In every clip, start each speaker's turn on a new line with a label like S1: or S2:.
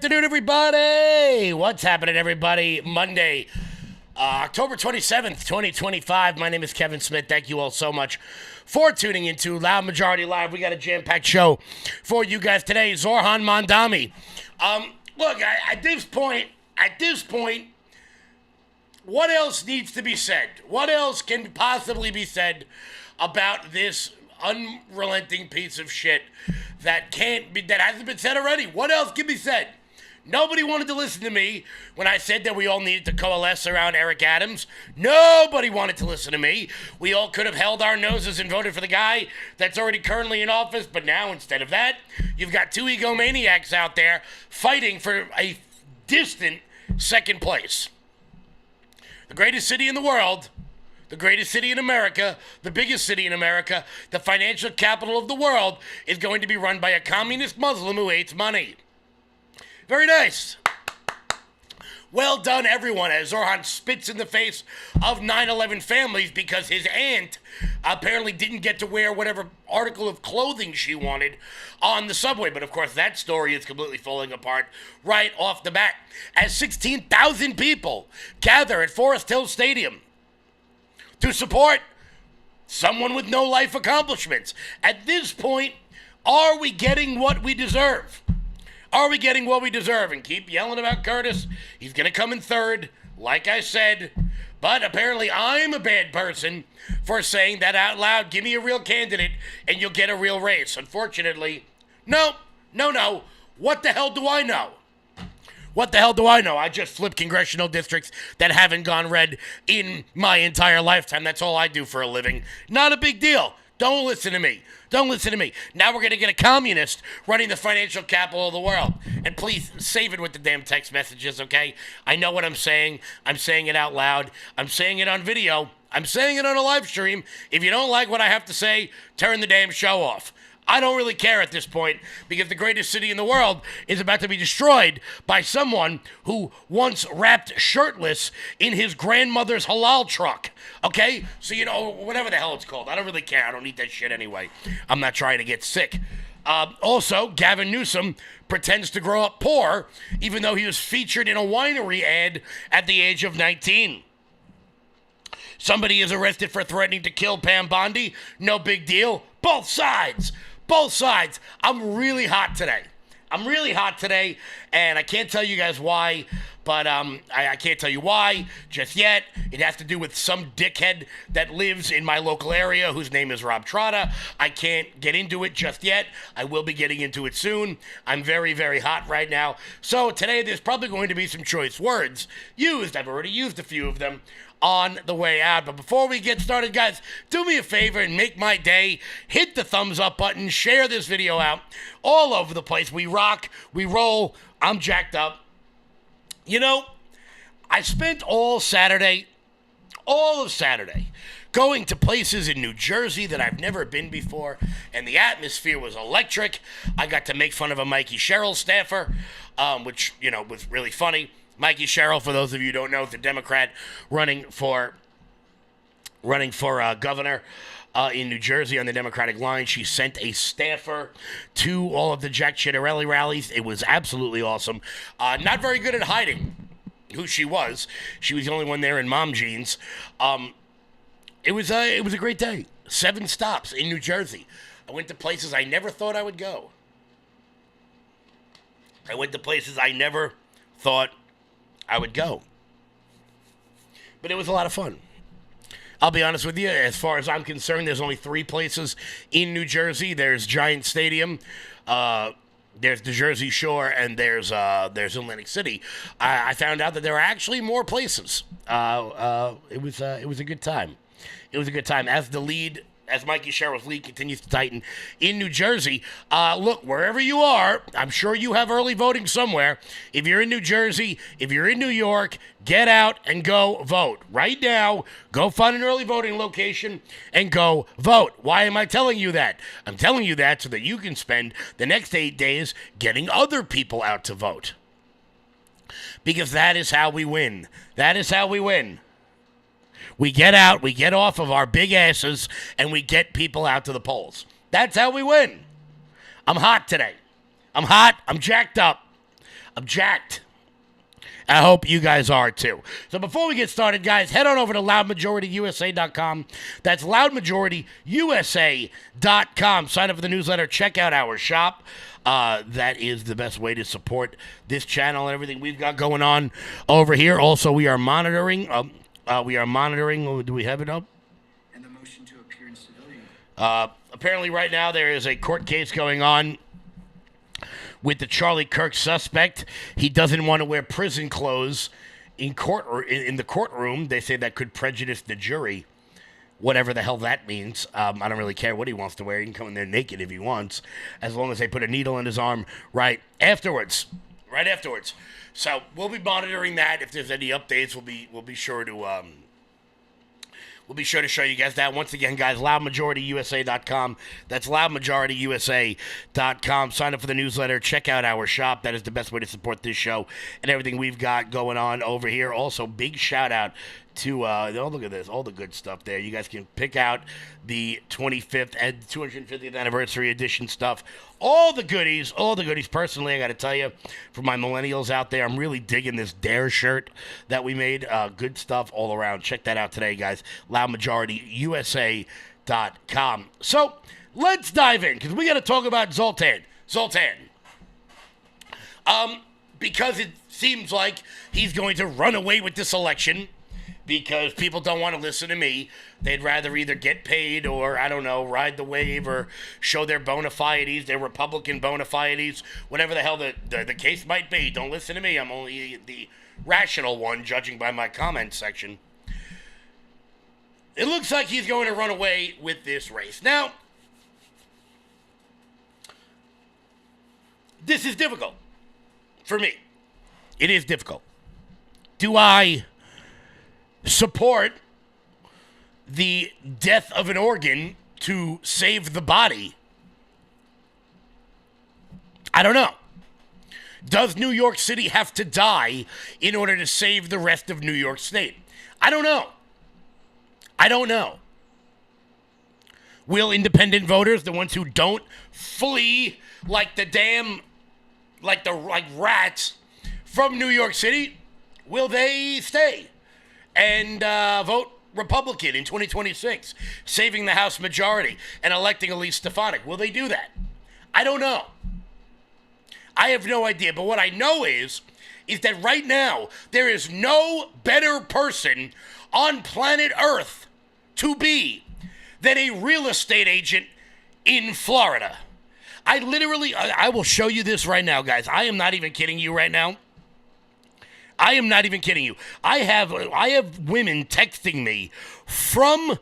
S1: afternoon, everybody. What's happening, everybody? Monday, October 27th, 2025. My name is Kevin Smith. Thank you all so much for tuning into Loud Majority Live. We got a jam-packed show for you guys today. Zorhan Mandami. Look, at this point, what else needs to be said? What else can possibly be said about this unrelenting piece of shit that hasn't been said already? What else can be said? Nobody wanted to listen to me when I said that we all needed to coalesce around Eric Adams. Nobody wanted to listen to me. We all could have held our noses and voted for the guy that's already currently in office, but now instead of that, you've got two egomaniacs out there fighting for a distant second place. The greatest city in the world, the greatest city in America, the biggest city in America, the financial capital of the world, is going to be run by a communist Muslim who hates money. Very nice. Well done, everyone, as Zorhan spits in the face of 9/11 families because his aunt apparently didn't get to wear whatever article of clothing she wanted on the subway. But, of course, that story is completely falling apart right off the bat as 16,000 people gather at Forest Hill Stadium to support someone with no life accomplishments. At this point, are we getting what we deserve? Are we getting what we deserve? And keep yelling about Curtis. He's going to come in third, like I said. But apparently I'm a bad person for saying that out loud. Give me a real candidate and you'll get a real race. Unfortunately, no. What the hell do I know? What the hell do I know? I just flip congressional districts that haven't gone red in my entire lifetime. That's all I do for a living. Not a big deal. Don't listen to me. Don't listen to me. Now we're going to get a communist running the financial capital of the world. And please save it with the damn text messages, okay? I know what I'm saying. I'm saying it out loud. I'm saying it on video. I'm saying it on a live stream. If you don't like what I have to say, turn the damn show off. I don't really care at this point because the greatest city in the world is about to be destroyed by someone who once rapped shirtless in his grandmother's halal truck. Okay? So, whatever the hell it's called. I don't really care. I don't eat that shit anyway. I'm not trying to get sick. Also, Gavin Newsom pretends to grow up poor even though he was featured in a winery ad at the age of 19. Somebody is arrested for threatening to kill Pam Bondi. No big deal. Both sides. Both sides. I'm really hot today. And I can't tell you guys why, but I can't tell you why just yet. It has to do with some dickhead that lives in my local area whose name is Rob Trotta. I can't get into it just yet. I will be getting into it soon. I'm very, very hot right now. So today there's probably going to be some choice words used. I've already used a few of them on the way out. But before we get started, guys, do me a favor and make my day. Hit the thumbs up button. Share this video out all over the place. We rock. We roll. I'm jacked up. I spent all of Saturday, going to places in New Jersey that I've never been before, and the atmosphere was electric. I got to make fun of a Mikey Sherrill staffer, which, was really funny. Mikey Sherrill, for those of you who don't know, is a Democrat running for governor in New Jersey on the Democratic line. She sent a staffer to all of the Jack Ciattarelli rallies. It was absolutely awesome. Not very good at hiding who she was. She was the only one there in mom jeans. It was a great day. 7 stops in New Jersey. I went to places I never thought I would go. I would go. But it was a lot of fun. I'll be honest with you, as far as I'm concerned, there's only 3 places in New Jersey. There's Giant Stadium, there's the Jersey Shore, and there's Atlantic City. I found out that there are actually more places. It was a good time. It was a good time. As Mikey Sherrill's lead continues to tighten in New Jersey, look, wherever you are, I'm sure you have early voting somewhere. If you're in New Jersey, if you're in New York, get out and go vote. Right now, go find an early voting location and go vote. Why am I telling you that? I'm telling you that so that you can spend the next 8 days getting other people out to vote. Because that is how we win. That is how we win. We get out, we get off of our big asses, and we get people out to the polls. That's how we win. I'm hot today. I'm hot. I'm jacked up. I'm jacked. I hope you guys are too. So before we get started, guys, head on over to loudmajorityusa.com. That's loudmajorityusa.com. Sign up for the newsletter. Check out our shop. That is the best way to support this channel and everything we've got going on over here. Also, we are monitoring. Do we have it up?
S2: And the motion to appear in civilian.
S1: Apparently, right now there is a court case going on with the Charlie Kirk suspect. He doesn't want to wear prison clothes in court or in the courtroom. They say that could prejudice the jury, whatever the hell that means. I don't really care what he wants to wear. He can come in there naked if he wants, as long as they put a needle in his arm right afterwards. So we'll be monitoring that. If there's any updates, we'll be sure to show you guys that. Once again, guys, loudmajorityusa.com. That's loudmajorityusa.com. Sign up for the newsletter. Check out our shop. That is the best way to support this show and everything we've got going on over here. Also, big shout out to, look at this, all the good stuff there. You guys can pick out the 25th and 250th anniversary edition stuff. All the goodies. Personally, I got to tell you, for my millennials out there, I'm really digging this Dare shirt that we made. Good stuff all around. Check that out today, guys. loudmajorityusa.com. So, let's dive in, because we got to talk about Zorhan. Because it seems like he's going to run away with this election, because people don't want to listen to me. They'd rather either get paid or, I don't know, ride the wave or show their bona fides, their Republican bona fides, whatever the hell the case might be. Don't listen to me. I'm only the rational one, judging by my comment section. It looks like he's going to run away with this race. Now, this is difficult for me. It is difficult. Do I support the death of an organ to save the body? I don't know. Does New York City have to die in order to save the rest of New York State? I don't know. Will independent voters, the ones who don't flee like rats from New York City, will they stay and vote Republican in 2026, saving the House majority and electing Elise Stefanik? Will they do that? I don't know. I have no idea. But what I know is that right now there is no better person on planet Earth to be than a real estate agent in Florida. I will show you this right now, guys. I am not even kidding you right now. I am not even kidding you. I have women texting me from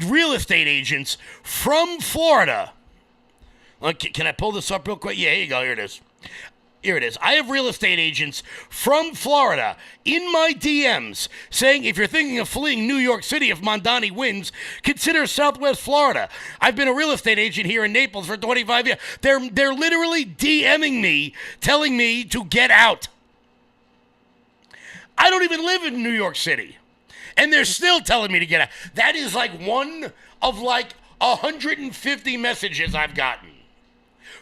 S1: real estate agents from Florida. Okay, can I pull this up real quick? Yeah, here you go. Here it is. I have real estate agents from Florida in my DMs saying, if you're thinking of fleeing New York City if Mondani wins, consider Southwest Florida. I've been a real estate agent here in Naples for 25 years. They're literally DMing me, telling me to get out. I don't even live in New York City, and they're still telling me to get out. That is like one of 150 messages I've gotten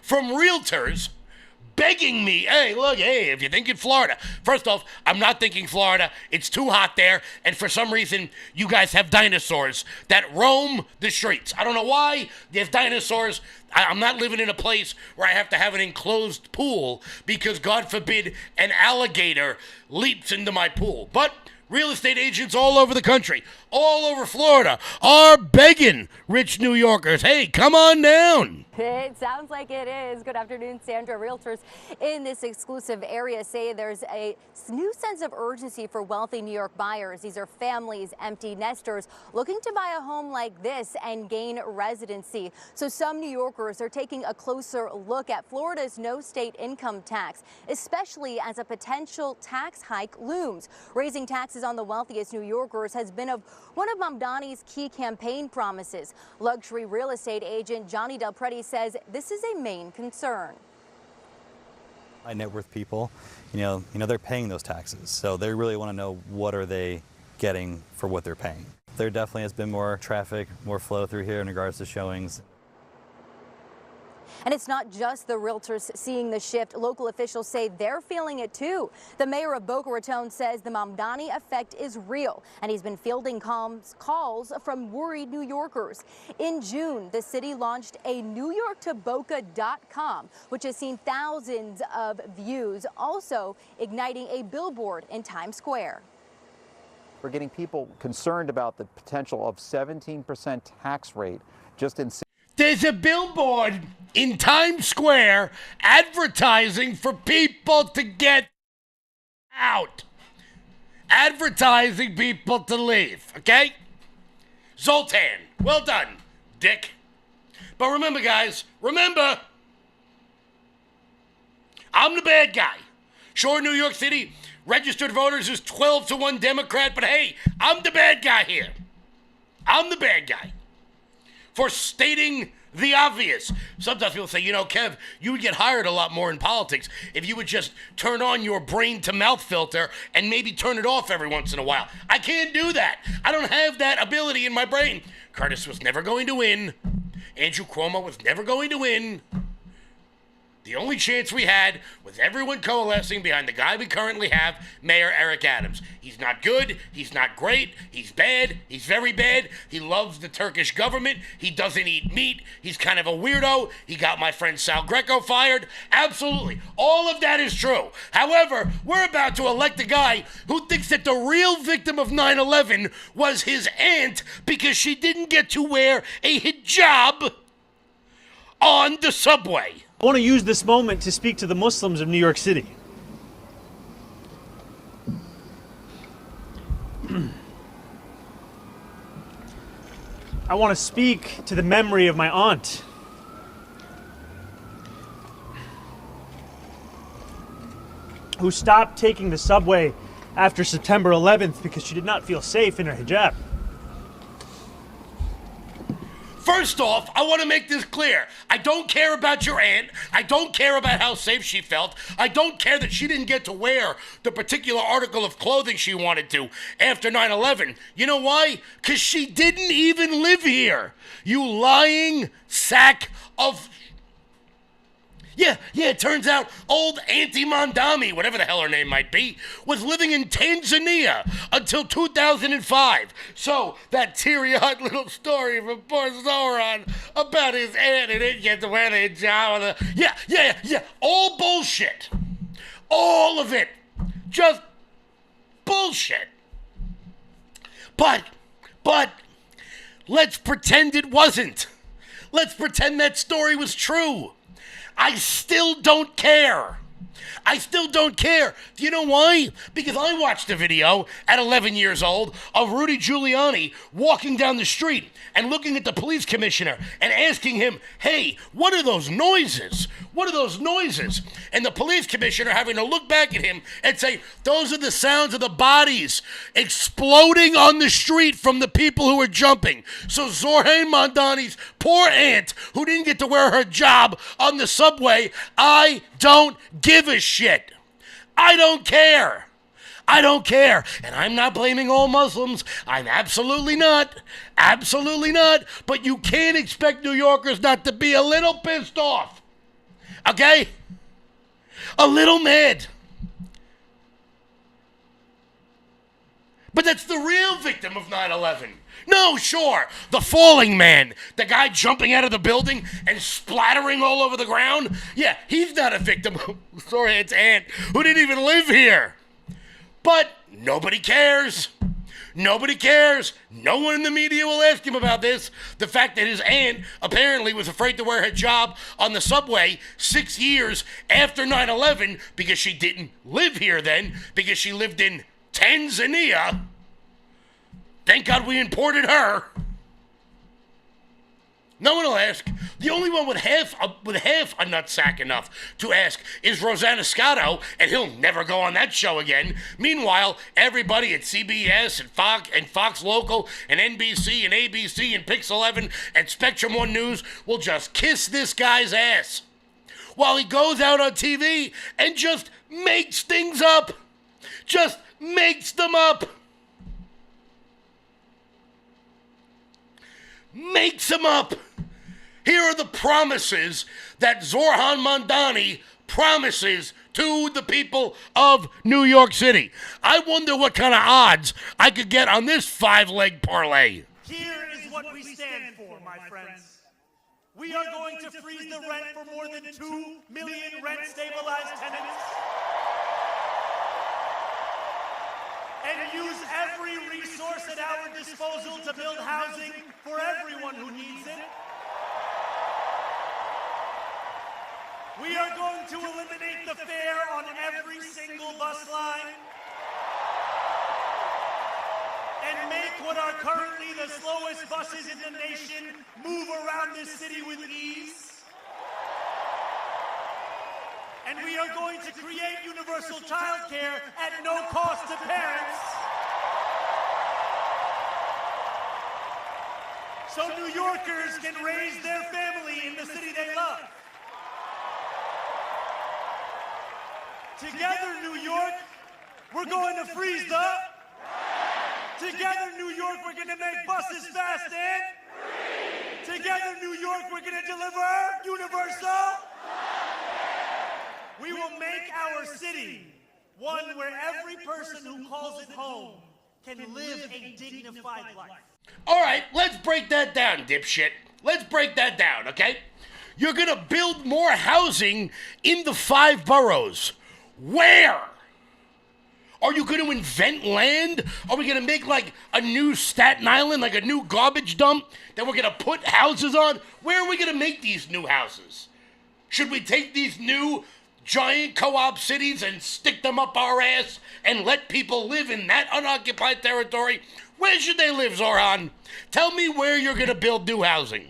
S1: from realtors begging me, hey, if you're thinking Florida. First off, I'm not thinking Florida. It's too hot there, and for some reason, you guys have dinosaurs that roam the streets. I don't know why. There's dinosaurs. I'm not living in a place where I have to have an enclosed pool because, God forbid, an alligator leaps into my pool. But real estate agents all over the country, all over Florida, are begging rich New Yorkers, hey, come on down.
S3: It sounds like it is. Good afternoon, Sandra. Realtors in this exclusive area say there's a new sense of urgency for wealthy New York buyers. These are families, empty nesters, looking to buy a home like this and gain residency. So some New Yorkers are taking a closer look at Florida's no state income tax, especially as a potential tax hike looms. Raising taxes on the wealthiest New Yorkers has been one of Mamdani's key campaign promises. Luxury real estate agent Johnny Del Preti says this is a main concern.
S4: High net worth people, they're paying those taxes, so they really want to know what are they getting for what they're paying. There definitely has been more traffic, more flow through here in regards to showings.
S3: And it's not just the realtors seeing the shift. Local officials say they're feeling it too. The mayor of Boca Raton says the Mamdani effect is real, and he's been fielding calls from worried New Yorkers. In June, the city launched a NewYorkToBoca.com, which has seen thousands of views, also igniting a billboard in Times Square.
S5: We're getting people concerned about the potential of 17% tax rate just in.
S1: There's a billboard in Times Square advertising for people to get out. Advertising people to leave, okay? Zoltan, well done, dick. But remember, guys, remember, I'm the bad guy. Sure, New York City registered voters is 12-1 Democrat, but hey, I'm the bad guy here. I'm the bad guy for stating the obvious. Sometimes people say, you know, Kev, you would get hired a lot more in politics if you would just turn on your brain to mouth filter and maybe turn it off every once in a while. I can't do that. I don't have that ability in my brain. Curtis was never going to win. Andrew Cuomo was never going to win. The only chance we had was everyone coalescing behind the guy we currently have, Mayor Eric Adams. He's not good. He's not great. He's bad. He's very bad. He loves the Turkish government. He doesn't eat meat. He's kind of a weirdo. He got my friend Sal Greco fired. Absolutely. All of that is true. However, we're about to elect a guy who thinks that the real victim of 9/11 was his aunt because she didn't get to wear a hijab on the subway.
S6: I want to use this moment to speak to the Muslims of New York City. I want to speak to the memory of my aunt. Who stopped taking the subway after September 11th because she did not feel safe in her hijab.
S1: First off, I want to make this clear. I don't care about your aunt. I don't care about how safe she felt. I don't care that she didn't get to wear the particular article of clothing she wanted to after 9/11. You know why? Because she didn't even live here. You lying sack of... Yeah, it turns out old Auntie Mondami, whatever the hell her name might be, was living in Tanzania until 2005. So, that teary-eyed little story from poor Zorhan about his aunt who didn't get to wear the hijab. Yeah, all bullshit. All of it. Just bullshit. But, let's pretend it wasn't. Let's pretend that story was true. I still don't care. I still don't care. Do you know why? Because I watched a video at 11 years old of Rudy Giuliani walking down the street and looking at the police commissioner and asking him, hey, what are those noises? What are those noises? And the police commissioner having to look back at him and say, those are the sounds of the bodies exploding on the street from the people who are jumping. So Zorhan Mondani's poor aunt, who didn't get to wear her job on the subway, I don't give a shit. I don't care. I don't care. And I'm not blaming all Muslims. I'm absolutely not. Absolutely not. But you can't expect New Yorkers not to be a little pissed off. Okay? A little mad. But that's the real victim of 9/11. No, sure, the falling man, the guy jumping out of the building and splattering all over the ground. Yeah, he's not a victim. Sorry, it's aunt who didn't even live here. But nobody cares. Nobody cares. No one in the media will ask him about this. The fact that his aunt apparently was afraid to wear her hijab on the subway 6 years after 9/11 because she didn't live here then, because she lived in Tanzania. Thank God we imported her. No one will ask. The only one with half a nutsack enough to ask is Rosanna Scotto, and he'll never go on that show again. Meanwhile, everybody at CBS and Fox Local and NBC and ABC and Pix 11 and Spectrum One News will just kiss this guy's ass while he goes out on TV and just makes things up. Just makes them up. Makes them up. Here are the promises that Zorhan Mandani promises to the people of New York City. I wonder what kind of odds I could get on this 5-leg parlay.
S6: Here is what we stand for, my friends. We are going to freeze the rent for more than 2 million rent-stabilized tenants and use every resource at our disposal to build housing for everyone who needs it. We are going to eliminate the fare on every single bus line and make what are currently the slowest buses in the nation move around this city with ease. And we are going to create universal childcare at no cost to parents. So New Yorkers can raise their family in the city they love. Together, New York, we're going to freeze the... Together, New York, we're going to make buses fast and... Together, New York, we're going to deliver universal... We will make our city one where every person who calls it home can live a dignified life.
S1: All right, let's break that down, dipshit. Let's break that down, okay? You're going to build more housing in the 5 boroughs. Where? Are you going to invent land? Are we going to make like a new Staten Island, like a new garbage dump that we're going to put houses on? Where are we going to make these new houses? Should we take these new giant co-op cities and stick them up our ass and let people live in that unoccupied territory? Where should they live, Zorhan? Tell me where you're going to build new housing.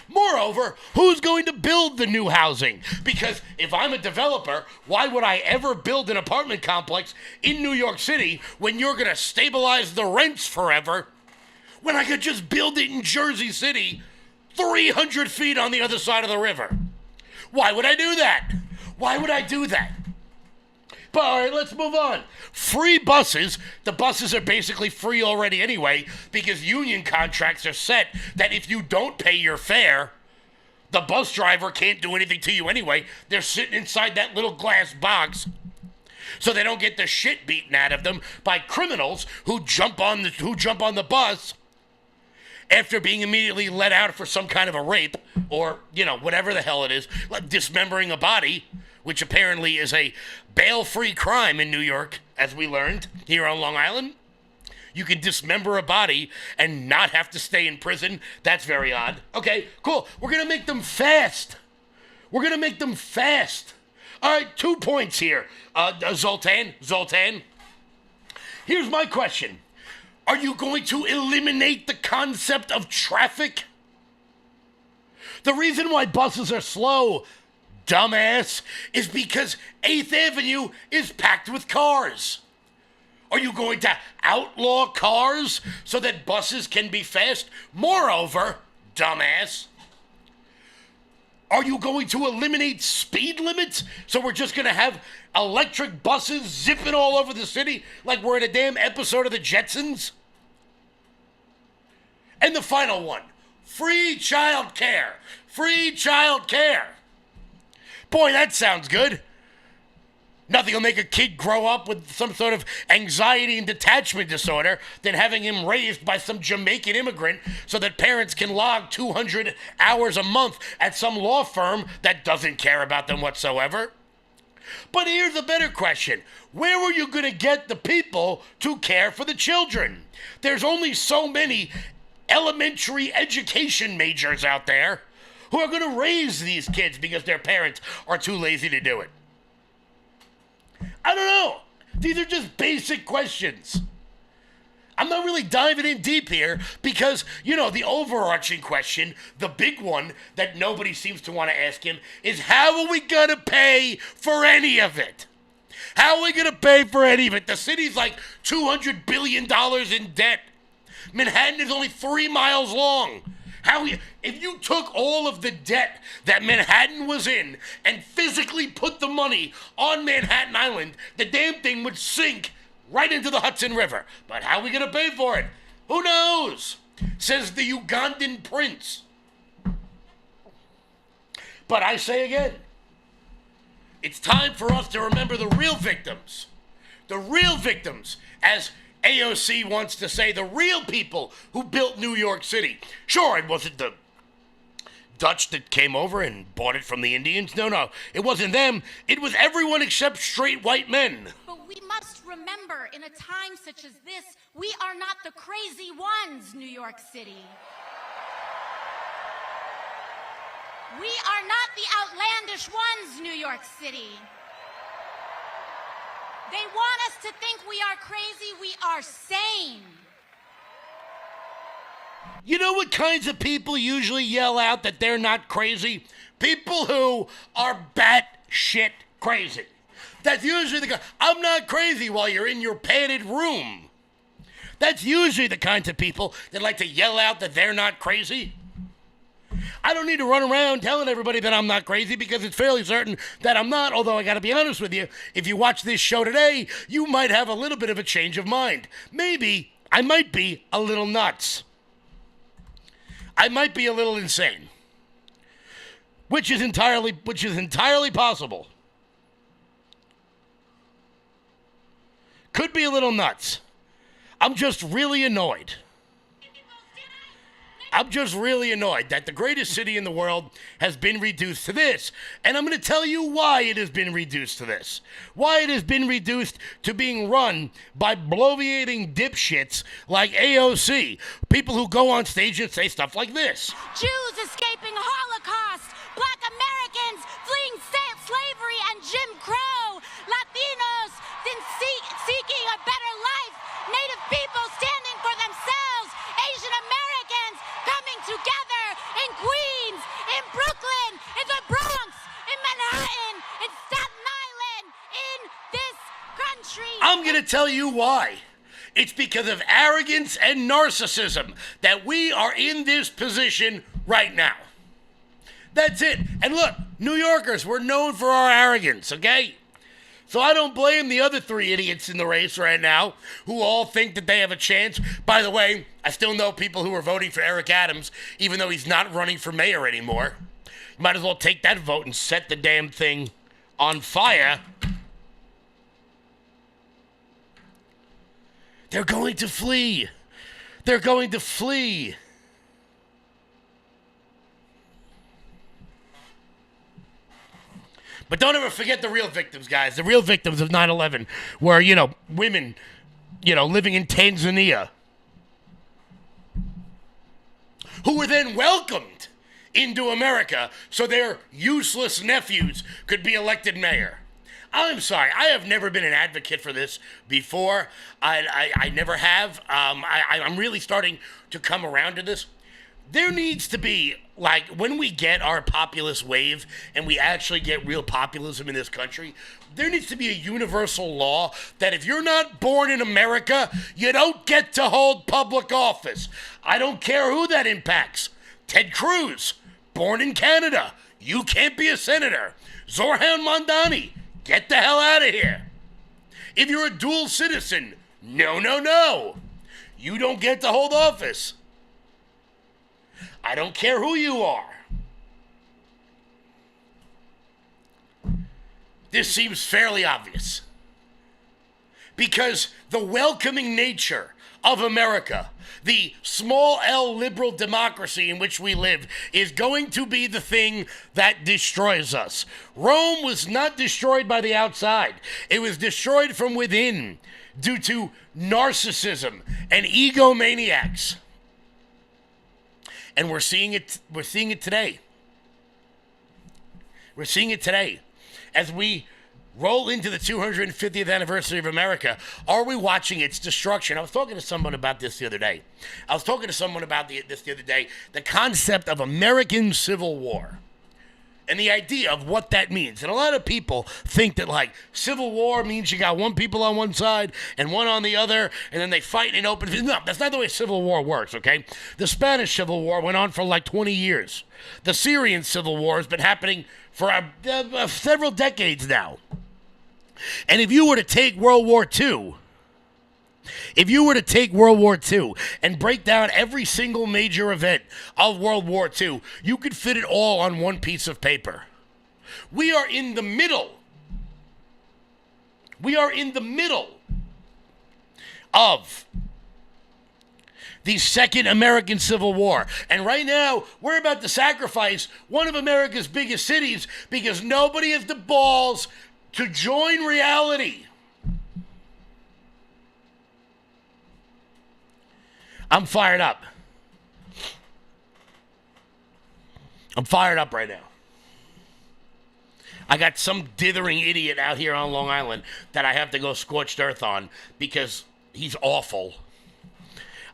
S1: Moreover, who's going to build the new housing? Because if I'm a developer, why would I ever build an apartment complex in New York City when you're going to stabilize the rents forever, when I could just build it in Jersey City 300 feet on the other side of the river? Why would I do that? Why would I do that? But all right, let's move on. Free buses. The buses are basically free already anyway because union contracts are set that if you don't pay your fare, the bus driver can't do anything to you anyway. They're sitting inside that little glass box so they don't get the shit beaten out of them by criminals who jump on the bus after being immediately let out for some kind of a rape or, whatever the hell it is, like dismembering a body, which apparently is a bail-free crime in New York, as we learned here on Long Island. You can dismember a body and not have to stay in prison. That's very odd. Okay, cool. We're going to make them fast. We're going to make them fast. All right, 2 points here. Zoltan. Here's my question. Are you going to eliminate the concept of traffic? The reason why buses are slow, dumbass, is because 8th Avenue is packed with cars. Are you going to outlaw cars so that buses can be fast? Moreover, dumbass, are you going to eliminate speed limits so we're just going to have electric buses zipping all over the city like we're in a damn episode of the Jetsons? And the final one, free child care. Free child care. Boy, that sounds good. Nothing will make a kid grow up with some sort of anxiety and detachment disorder than having him raised by some Jamaican immigrant so that parents can log 200 hours a month at some law firm that doesn't care about them whatsoever. But here's a better question. Where are you going to get the people to care for the children? There's only so many elementary education majors out there who are going to raise these kids because their parents are too lazy to do it. I don't know. These are just basic questions. I'm not really diving in deep here because, the overarching question, the big one that nobody seems to want to ask him is how are we going to pay for any of it? How are we going to pay for any of it? The city's like $200 billion in debt. Manhattan is only 3 miles long. If you took all of the debt that Manhattan was in and physically put the money on Manhattan Island, the damn thing would sink right into the Hudson River. But how are we going to pay for it? Who knows? Says the Ugandan prince. But I say again, it's time for us to remember the real victims. The real victims, as AOC wants to say, the real people who built New York City. Sure, it wasn't the Dutch that came over and bought it from the Indians. No, it wasn't them. It was everyone except straight white men.
S7: But we must remember, in a time such as this, we are not the crazy ones, New York City. We are not the outlandish ones, New York City. They want us to think we are crazy. We are sane.
S1: You know what kinds of people usually yell out that they're not crazy? People who are batshit crazy. That's usually the guy. I'm not crazy while you're in your padded room. That's usually the kinds of people that like to yell out that they're not crazy. I don't need to run around telling everybody that I'm not crazy because it's fairly certain that I'm not, although I gotta be honest with you, if you watch this show today, you might have a little bit of a change of mind. Maybe I might be a little nuts. I might be a little insane. Which is entirely possible. Could be a little nuts. I'm just really annoyed. I'm just really annoyed that the greatest city in the world has been reduced to this. And I'm going to tell you why it has been reduced to this. Why it has been reduced to being run by bloviating dipshits like AOC. People who go on stage and say stuff like this.
S7: Jews escaping Holocaust, Black Americans fleeing slavery and Jim Crow, Latinos seeking a better life, Native people standing for themselves, Asian Americans coming together in Queens, in Brooklyn, in the Bronx, in Manhattan, in Staten Island, in this country.
S1: I'm going to tell you why. It's because of arrogance and narcissism that we are in this position right now. That's it. And look, New Yorkers, we're known for our arrogance, okay? So I don't blame the other three idiots in the race right now who all think that they have a chance. By the way, I still know people who are voting for Eric Adams, even though he's not running for mayor anymore. You might as well take that vote and set the damn thing on fire. They're going to flee. They're going to flee. But don't ever forget the real victims, guys. The real victims of 9/11 were, women, living in Tanzania who were then welcomed into America so their useless nephews could be elected mayor. I'm sorry. I have never been an advocate for this before. I never have. I'm really starting to come around to this. There needs to be, when we get our populist wave and we actually get real populism in this country, there needs to be a universal law that if you're not born in America, you don't get to hold public office. I don't care who that impacts. Ted Cruz, born in Canada, you can't be a senator. Zorhan Mandani, get the hell out of here. If you're a dual citizen, no. You don't get to hold office. I don't care who you are. This seems fairly obvious. Because the welcoming nature of America, the small L liberal democracy in which we live, is going to be the thing that destroys us. Rome was not destroyed by the outside. It was destroyed from within due to narcissism and egomaniacs. And we're seeing it today. We're seeing it today. As we roll into the 250th anniversary of America, are we watching its destruction? I was talking to someone about this the other day. The concept of American Civil War. And the idea of what that means. And a lot of people think that, Civil War means you got one people on one side and one on the other, and then they fight in open. No, that's not the way Civil War works, okay? The Spanish Civil War went on for 20 years. The Syrian Civil War has been happening for several decades now. And if you were to take World War II If you were to take World War II and break down every single major event of World War II, you could fit it all on one piece of paper. We are in the middle. We are in the middle of the Second American Civil War. And right now, we're about to sacrifice one of America's biggest cities because nobody has the balls to join reality. I'm fired up. I'm fired up right now. I got some dithering idiot out here on Long Island that I have to go scorched earth on because he's awful.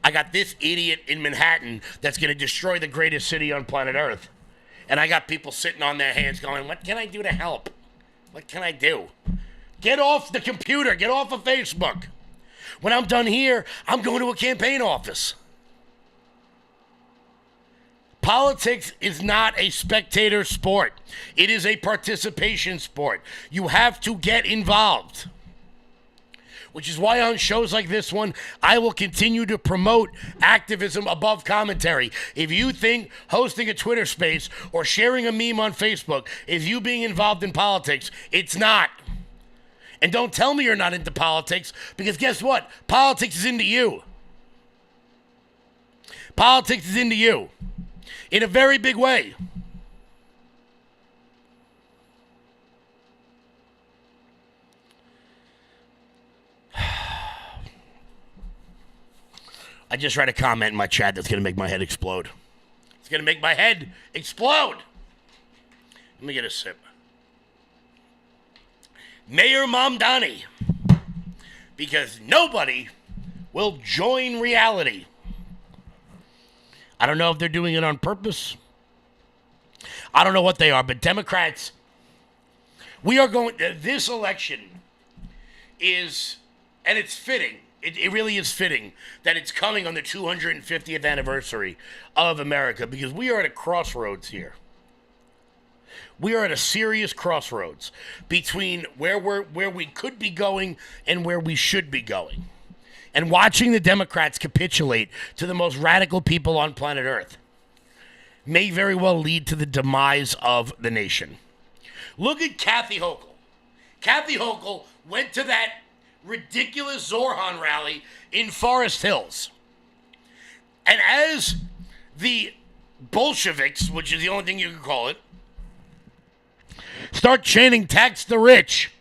S1: I got this idiot in Manhattan that's going to destroy the greatest city on planet Earth. And I got people sitting on their hands going, what can I do to help? What can I do? Get off the computer. Get off of Facebook. When I'm done here, I'm going to a campaign office. Politics is not a spectator sport. It is a participation sport. You have to get involved. Which is why on shows like this one, I will continue to promote activism above commentary. If you think hosting a Twitter space or sharing a meme on Facebook is you being involved in politics, it's not. And don't tell me you're not into politics, because guess what? Politics is into you. Politics is into you. In a very big way. I just read a comment in my chat that's going to make my head explode. It's going to make my head explode. Let me get a sip. Mayor Mamdani. Because nobody will join reality. I don't know if they're doing it on purpose. I don't know what they are, but Democrats, we are going, this election is, and it's fitting, it really is fitting that it's coming on the 250th anniversary of America, because we are at a crossroads here. We are at a serious crossroads between where we could be going and where we should be going. And watching the Democrats capitulate to the most radical people on planet Earth may very well lead to the demise of the nation. Look at Kathy Hochul. Kathy Hochul went to that ridiculous Zorhan rally in Forest Hills. And as the Bolsheviks, which is the only thing you can call it, start chanting tax the rich,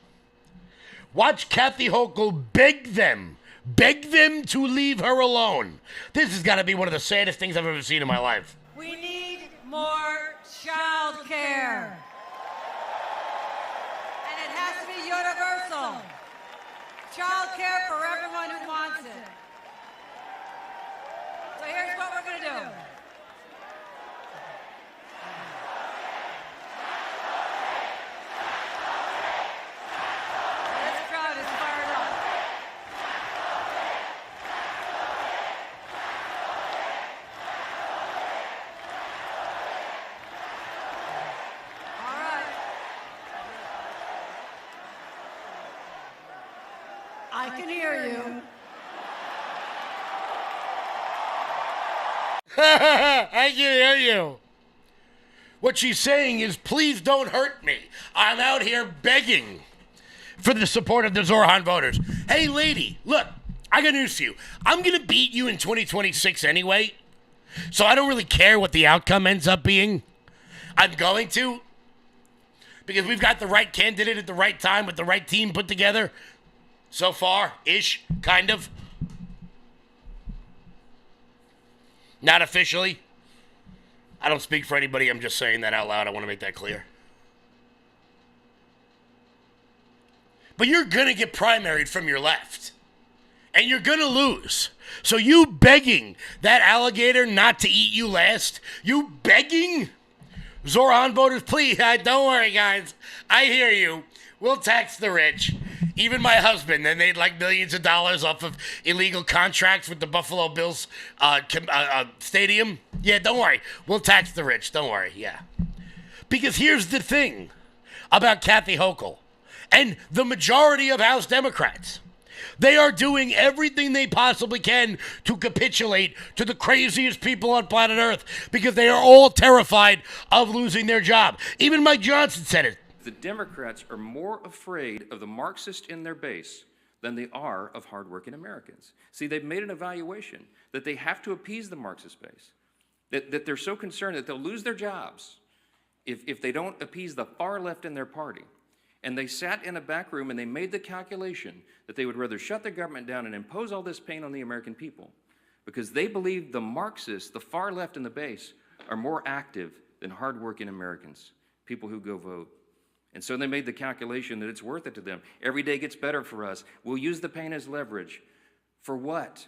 S1: watch Kathy Hochul beg them to leave her alone. This has got to be one of the saddest things I've ever seen in my life.
S8: We need more child care. And it has to be universal. Child care for everyone who wants it. So here's what we're going to do. This crowd is fired up. All right. I can hear you.
S1: I can hear you. What she's saying is, please don't hurt me. I'm out here begging for the support of the Zorhan voters. Hey, lady, look, I got news for you. I'm going to beat you in 2026 anyway, so I don't really care what the outcome ends up being. I'm going to, because we've got the right candidate at the right time with the right team put together. So far, ish, kind of. Not officially. I don't speak for anybody. I'm just saying that out loud. I want to make that clear. But you're going to get primaried from your left. And you're going to lose. So you begging that alligator not to eat you last? You begging? Zorhan voters, please. Don't worry, guys. I hear you. We'll tax the rich. Even my husband, they made like millions of dollars off of illegal contracts with the Buffalo Bills stadium. Yeah, don't worry. We'll tax the rich. Don't worry. Yeah. Because here's the thing about Kathy Hochul and the majority of House Democrats. They are doing everything they possibly can to capitulate to the craziest people on planet Earth because they are all terrified of losing their job. Even Mike Johnson said it.
S9: The Democrats are more afraid of the Marxist in their base than they are of hardworking Americans. See, they've made an evaluation that they have to appease the Marxist base, that they're so concerned that they'll lose their jobs if they don't appease the far left in their party. And they sat in a back room and they made the calculation that they would rather shut the government down and impose all this pain on the American people because they believe the Marxists, the far left in the base, are more active than hardworking Americans, people who go vote. And so they made the calculation that it's worth it to them. Every day gets better for us. We'll use the pain as leverage. For what?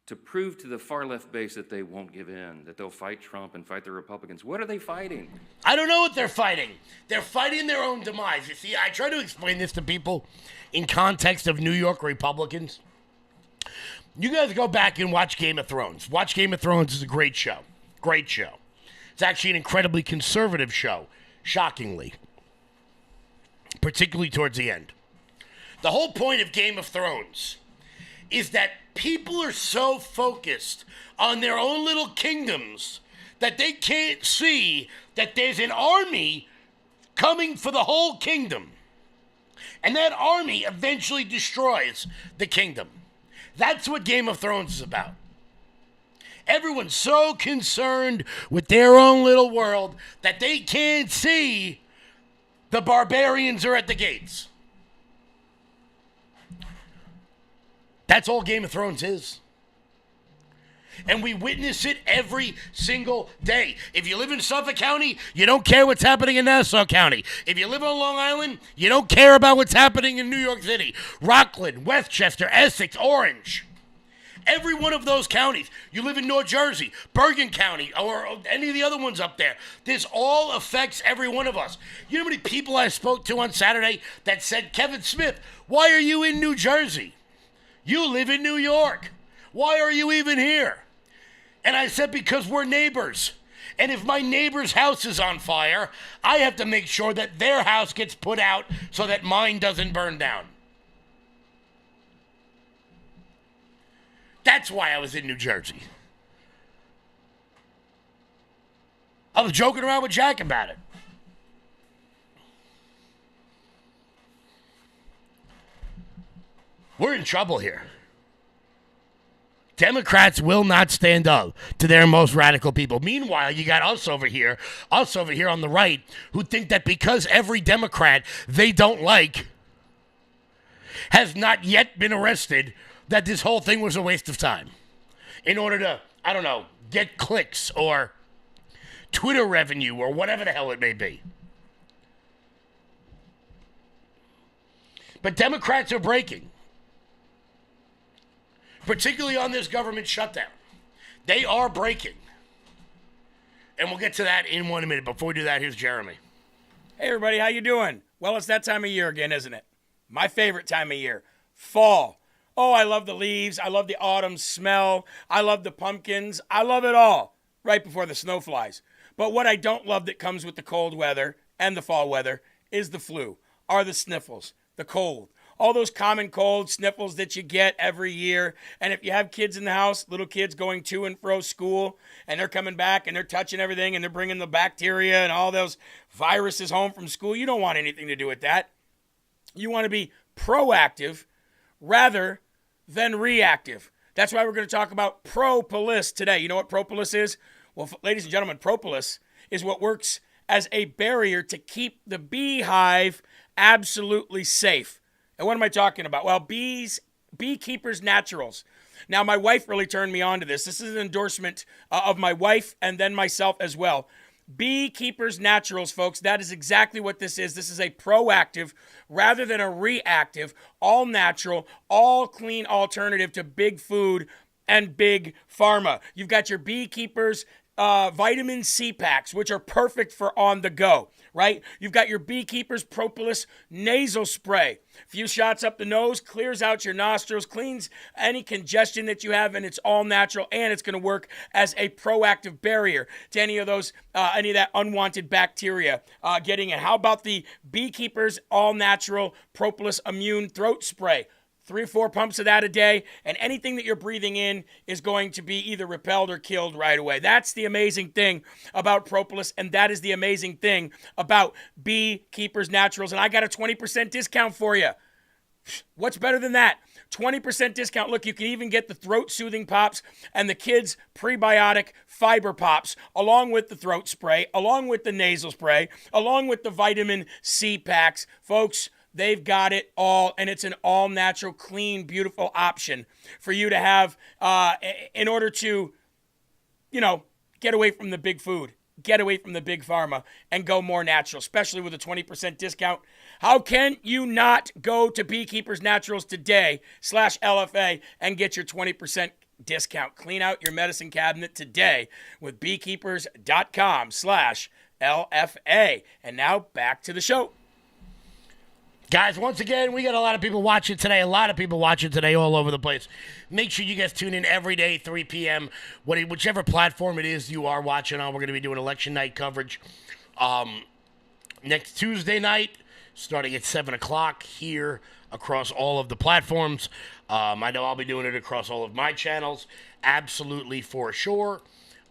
S9: To prove to the far left base that they won't give in, that they'll fight Trump and fight the Republicans. What are they fighting?
S1: I don't know what they're fighting. They're fighting their own demise. You see, I try to explain this to people in context of New York Republicans. You guys go back and watch Game of Thrones. Watch Game of Thrones is a great show. Great show. It's actually an incredibly conservative show, shockingly. Particularly towards the end. The whole point of Game of Thrones is that people are so focused on their own little kingdoms that they can't see that there's an army coming for the whole kingdom. And that army eventually destroys the kingdom. That's what Game of Thrones is about. Everyone's so concerned with their own little world that they can't see the barbarians are at the gates. That's all Game of Thrones is. And we witness it every single day. If you live in Suffolk County, you don't care what's happening in Nassau County. If you live on Long Island, you don't care about what's happening in New York City, Rockland, Westchester, Essex, Orange. Every one of those counties. You live in North Jersey, Bergen County, or any of the other ones up there. This all affects every one of us. You know how many people I spoke to on Saturday that said, Kevin Smith, why are you in New Jersey? You live in New York. Why are you even here? And I said, because we're neighbors. And if my neighbor's house is on fire, I have to make sure that their house gets put out so that mine doesn't burn down. That's why I was in New Jersey. I was joking around with Jack about it. We're in trouble here. Democrats will not stand up to their most radical people. Meanwhile, you got us over here on the right, who think that because every Democrat they don't like has not yet been arrested, that this whole thing was a waste of time in order to, I don't know, get clicks or Twitter revenue or whatever the hell it may be. But Democrats are breaking, particularly on this government shutdown. They are breaking. And we'll get to that in 1 minute. Before we do that, here's Jeremy.
S10: Hey, everybody, how you doing? Well, it's that time of year again, isn't it? My favorite time of year, fall. Oh, I love the leaves. I love the autumn smell. I love the pumpkins. I love it all right before the snow flies. But what I don't love that comes with the cold weather and the fall weather is the flu, are the sniffles, the cold. All those common cold sniffles that you get every year. And if you have kids in the house, little kids going to and fro school, and they're coming back and they're touching everything and they're bringing the bacteria and all those viruses home from school, you don't want anything to do with that. You want to be proactive rather than reactive. That's why we're going to talk about propolis today. You know what propolis is? Well, ladies and gentlemen, propolis is what works as a barrier to keep the beehive absolutely safe. And what am I talking about? Well, beekeepers naturals. Now, my wife really turned me on to this. This is an endorsement of my wife and then myself as well. Beekeepers Naturals, folks, that is exactly what this is. This is a proactive rather than a reactive, all natural, all clean alternative to big food and big pharma. You've got your Beekeepers vitamin C packs, which are perfect for on the go, right? You've got your Beekeepers Propolis nasal spray. A few shots up the nose, clears out your nostrils, cleans any congestion that you have, and it's all natural, and it's going to work as a proactive barrier to any of that unwanted bacteria getting in. How about the Beekeepers all natural Propolis immune throat spray? 3 or 4 pumps of that a day, and anything that you're breathing in is going to be either repelled or killed right away. That's the amazing thing about propolis, and that is the amazing thing about Beekeepers Naturals. And I got a 20% discount for you. What's better than that? 20% discount. Look, you can even get the throat soothing pops and the kids prebiotic fiber pops, along with the throat spray, along with the nasal spray, along with the vitamin C packs. Folks, they've got it all, and it's an all-natural, clean, beautiful option for you to have in order to, get away from the big food, get away from the big pharma, and go more natural, especially with a 20% discount. How can you not go to Beekeepers Naturals today /LFA and get your 20% discount? Clean out your medicine cabinet today with beekeepers.com /LFA. And now back to the show.
S1: Guys, once again, we got a lot of people watching today. All over the place. Make sure you guys tune in every day, 3 p.m., whichever platform it is you are watching on. We're going to be doing election night coverage next Tuesday night, starting at 7 o'clock here across all of the platforms. I know I'll be doing it across all of my channels, absolutely for sure.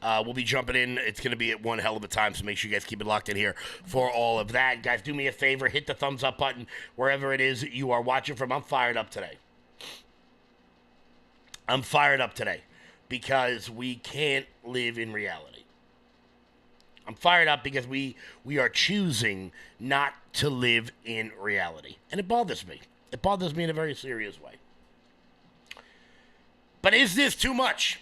S1: We'll be jumping in. It's going to be at one hell of a time, so make sure you guys keep it locked in here for all of that. Guys, do me a favor. Hit the thumbs up button wherever it is you are watching from. I'm fired up today because we can't live in reality. I'm fired up because we are choosing not to live in reality. And it bothers me. It bothers me in a very serious way. But is this too much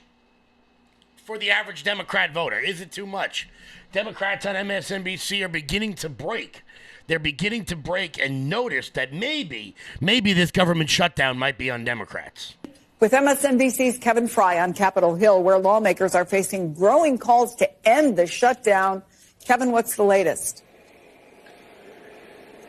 S1: for the average Democrat voter? Is it too much? Democrats on MSNBC are beginning to break. They're beginning to break and notice that maybe this government shutdown might be on Democrats.
S11: With MSNBC's Kevin Fry on Capitol Hill, where lawmakers are facing growing calls to end the shutdown. Kevin, what's the latest?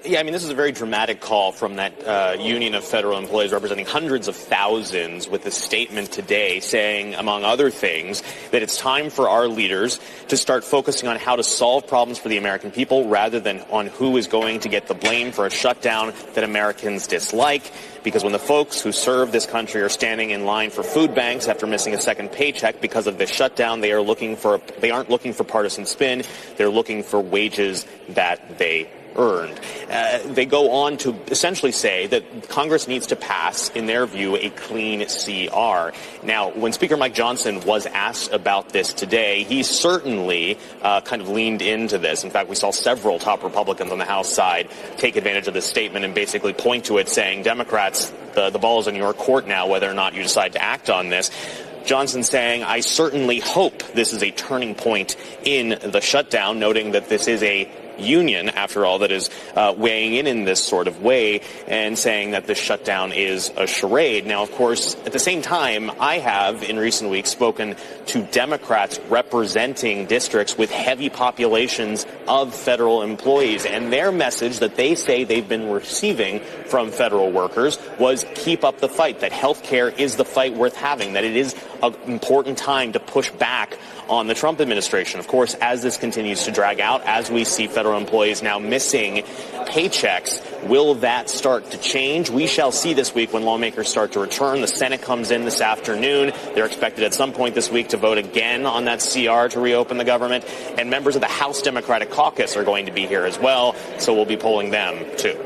S12: Yeah, I mean, this is a very dramatic call from that union of federal employees representing hundreds of thousands with a statement today saying, among other things, that it's time for our leaders to start focusing on how to solve problems for the American people rather than on who is going to get the blame for a shutdown that Americans dislike. Because when the folks who serve this country are standing in line for food banks after missing a second paycheck because of this shutdown, they aren't looking for partisan spin. They're looking for wages that they earned. They go on to essentially say that Congress needs to pass, in their view, a clean CR. Now, when Speaker Mike Johnson was asked about this today, he certainly kind of leaned into this. In fact, we saw several top Republicans on the House side take advantage of this statement and basically point to it, saying, Democrats, the ball is in your court now, whether or not you decide to act on this. Johnson saying, I certainly hope this is a turning point in the shutdown, noting that this is a union, after all, that is weighing in this sort of way, and saying that this shutdown is a charade. Now, of course, at the same time, I have in recent weeks spoken to Democrats representing districts with heavy populations of federal employees, and their message that they say they've been receiving from federal workers was keep up the fight, that health care is the fight worth having, that it is an important time to push back on the Trump administration. Of course, as this continues to drag out, as we see federal employees now missing paychecks, will that start to change? We shall see this week when lawmakers start to return. The Senate comes in this afternoon. They're expected at some point this week to vote again on that CR to reopen the government. And members of the House Democratic Caucus are going to be here as well, so we'll be polling them too.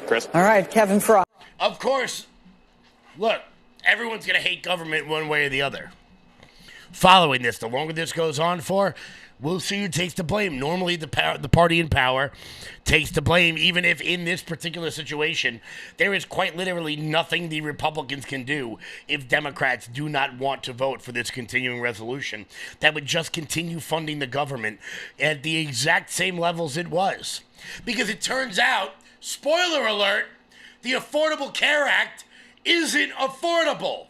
S12: Chris?
S11: All right, Kevin Fry.
S1: Of course, look, everyone's going to hate government one way or the other. Following this, the longer this goes on for, we'll see who takes the blame. Normally, the party in power takes the blame, even if in this particular situation, there is quite literally nothing the Republicans can do if Democrats do not want to vote for this continuing resolution that would just continue funding the government at the exact same levels it was. Because it turns out, spoiler alert, the Affordable Care Act isn't affordable.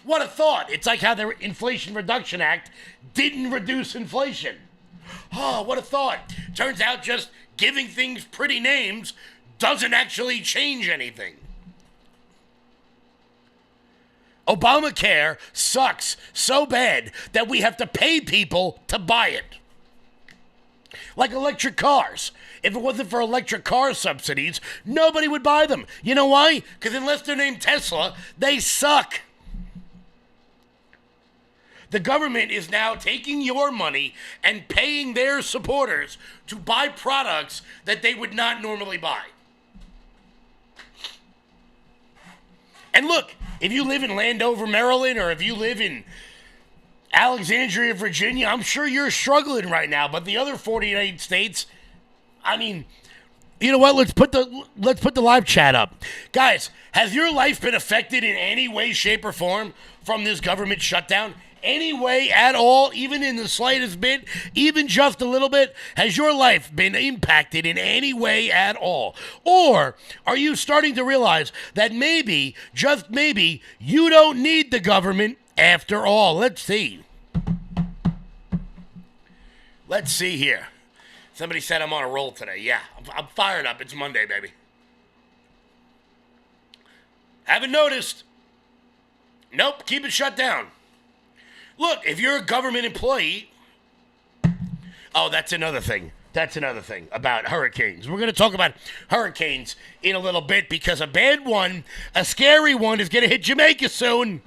S1: What a thought. It's like how the Inflation Reduction Act didn't reduce inflation. Oh, what a thought. Turns out just giving things pretty names doesn't actually change anything. Obamacare sucks so bad that we have to pay people to buy it. Like electric cars. If it wasn't for electric car subsidies, nobody would buy them. You know why? Because unless they're named Tesla, they suck. The government is now taking your money and paying their supporters to buy products that they would not normally buy. And look, if you live in Landover, Maryland, or if you live in Alexandria, Virginia, I'm sure you're struggling right now, but the other 48 states, I mean, you know what? Let's put the live chat up. Guys, has your life been affected in any way, shape, or form from this government shutdown? Any way at all, even in the slightest bit, even just a little bit? Has your life been impacted in any way at all? Or are you starting to realize that maybe, just maybe, you don't need the government after all? Let's see. Let's see here. Somebody said I'm on a roll today. Yeah, I'm fired up. It's Monday, baby. Haven't noticed. Nope, keep it shut down. Look, if you're a government employee, oh, that's another thing. That's another thing about hurricanes. We're going to talk about hurricanes in a little bit because a bad one, a scary one, is going to hit Jamaica soon.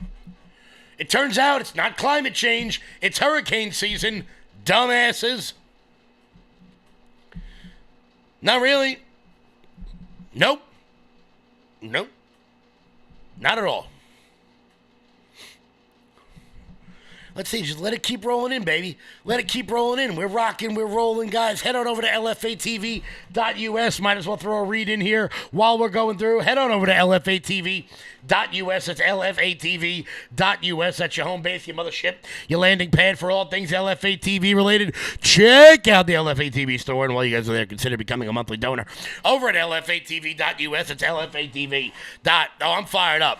S1: It turns out it's not climate change. It's hurricane season, dumbasses. Not really. Nope. Nope. Not at all. Let's see, just let it keep rolling in, baby. Let it keep rolling in. We're rocking, we're rolling, guys. Head on over to lfatv.us. Might as well throw a read in here while we're going through. Head on over to lfatv.us. That's lfatv.us. That's your home base, your mothership, your landing pad for all things LFA-TV related. Check out the LFA-TV store, and while you guys are there, consider becoming a monthly donor over at lfatv.us. It's lfatv. Oh, I'm fired up.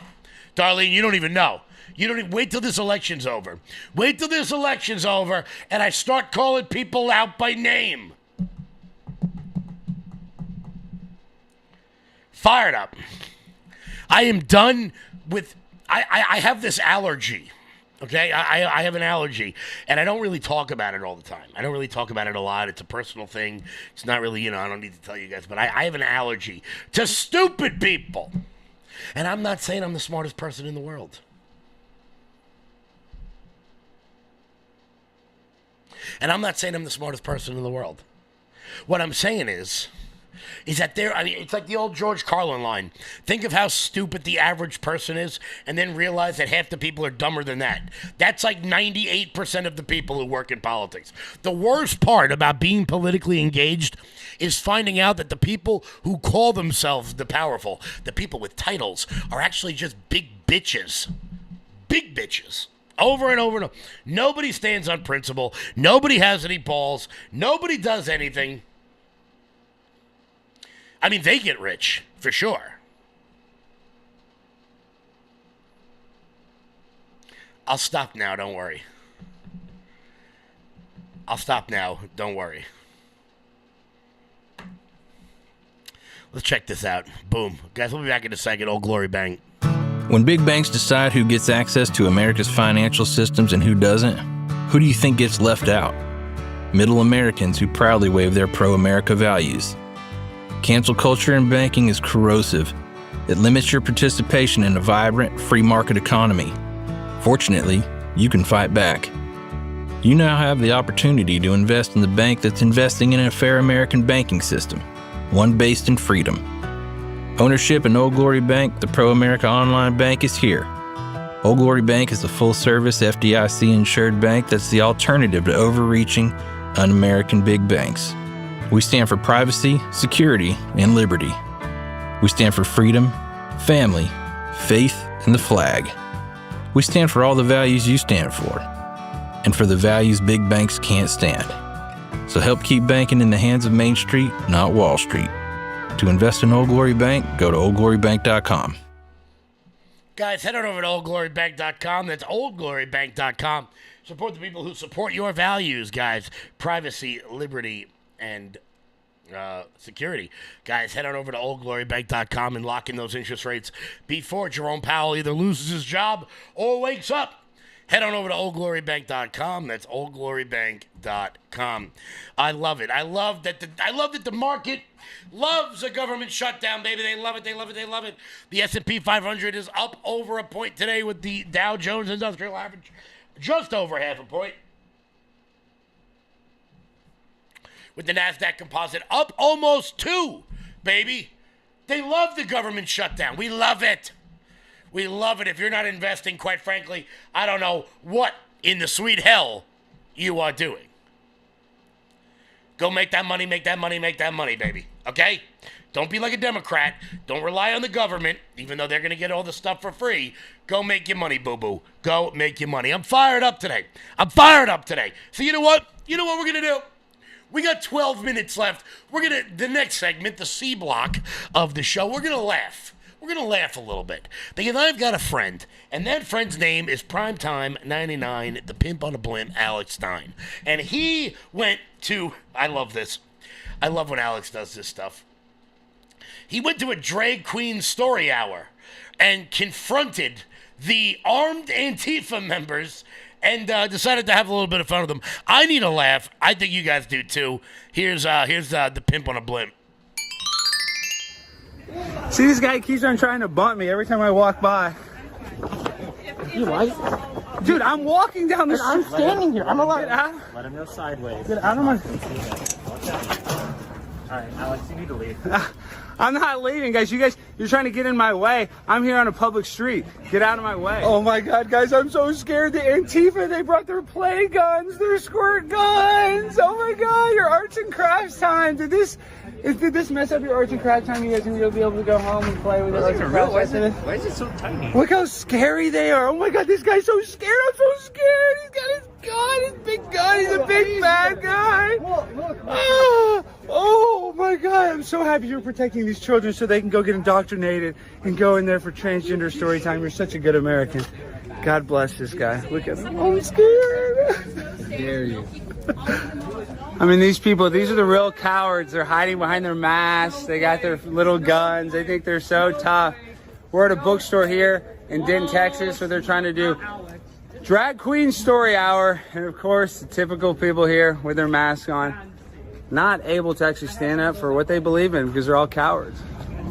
S1: Darlene, you don't even know. You don't even wait till this election's over. Wait till this election's over and I start calling people out by name. Fired up. I am done with... I have this allergy. Okay? I have an allergy. And I don't really talk about it all the time. I don't really talk about it a lot. It's a personal thing. It's not really, I don't need to tell you guys. But I have an allergy to stupid people. And I'm not saying I'm the smartest person in the world. And I'm not saying I'm the smartest person in the world. What I'm saying is that it's like the old George Carlin line. Think of how stupid the average person is and then realize that half the people are dumber than that. That's like 98% of the people who work in politics. The worst part about being politically engaged is finding out that the people who call themselves the powerful, the people with titles, are actually just big bitches. Big bitches. Over and over and over. Nobody stands on principle. Nobody has any balls. Nobody does anything. I mean, they get rich, for sure. I'll stop now, don't worry. I'll stop now, don't worry. Let's check this out. Boom. Guys, we'll be back in a second. Old Glory Bank.
S13: When big banks decide who gets access to America's financial systems and who doesn't, who do you think gets left out? Middle Americans who proudly wave their pro-America values. Cancel culture in banking is corrosive. It limits your participation in a vibrant, free market economy. Fortunately, you can fight back. You now have the opportunity to invest in the bank that's investing in a fair American banking system, one based in freedom. Ownership in Old Glory Bank, the pro-America online bank, is here. Old Glory Bank is a full-service FDIC-insured bank that's the alternative to overreaching, un-American big banks. We stand for privacy, security, and liberty. We stand for freedom, family, faith, and the flag. We stand for all the values you stand for, and for the values big banks can't stand. So help keep banking in the hands of Main Street, not Wall Street. To invest in Old Glory Bank, go to oldglorybank.com.
S1: Guys, head on over to oldglorybank.com. That's oldglorybank.com. Support the people who support your values, guys. Privacy, liberty, and security. Guys, head on over to oldglorybank.com and lock in those interest rates before Jerome Powell either loses his job or wakes up. Head on over to oldglorybank.com. That's oldglorybank.com. I love it. I love that the market loves a government shutdown, baby. They love it. They love it. They love it. The S&P 500 is up over a point today with the Dow Jones Industrial Average just over half a point. With the NASDAQ Composite up almost 2, baby. They love the government shutdown. We love it. We love it. If you're not investing, quite frankly, I don't know what in the sweet hell you are doing. Go make that money, make that money, make that money, baby. Okay? Don't be like a Democrat. Don't rely on the government, even though they're going to get all the stuff for free. Go make your money, boo-boo. Go make your money. I'm fired up today. So you know what? You know what we're going to do? We got 12 minutes left. The next segment, the C block of the show, we're going to laugh. We're going to laugh a little bit because I've got a friend, and that friend's name is Primetime 99, the pimp on a blimp, Alex Stein. And he went to, I love this. I love when Alex does this stuff. He went to a drag queen story hour and confronted the armed Antifa members and decided to have a little bit of fun with them. I need a laugh. I think you guys do too. Here's the pimp on a blimp.
S14: See, this guy keeps on trying to bump me every time I walk by.
S15: You like?
S14: Dude, I'm walking down the street.
S15: I'm standing here. I'm allowed.
S14: Get out.
S15: Let him go sideways.
S14: Get out of my...
S15: Alright, Alex, you need to leave.
S14: I'm not leaving, guys. You're trying to get in my way. I'm here on a public street. Get out of my way. Oh my God, guys, I'm so scared. The Antifa, they brought their play guns, their squirt guns. Oh my God, your arts and crafts time. Did this mess up your arts and crafts time? You guys gonna be able to go home and play with your arts and crafts?
S15: Why is it so tiny?
S14: Look how scary they are. Oh my God, this guy's so scared. I'm so scared. He's got his gun, his big gun. He's a big bad guy. Oh my God, I'm so happy you're protecting these children so they can go get indoctrinated and go in there for transgender story time. You're such a good American. God bless this guy. Look at him. I'm scared. How dare you? I mean, these people, these are the real cowards. They're hiding behind their masks. They got their little guns. They think they're so tough. We're at a bookstore here in Denton, Texas, where they're trying to do drag queen story hour. And of course, the typical people here with their masks on, not able to actually stand up for what they believe in because they're all cowards.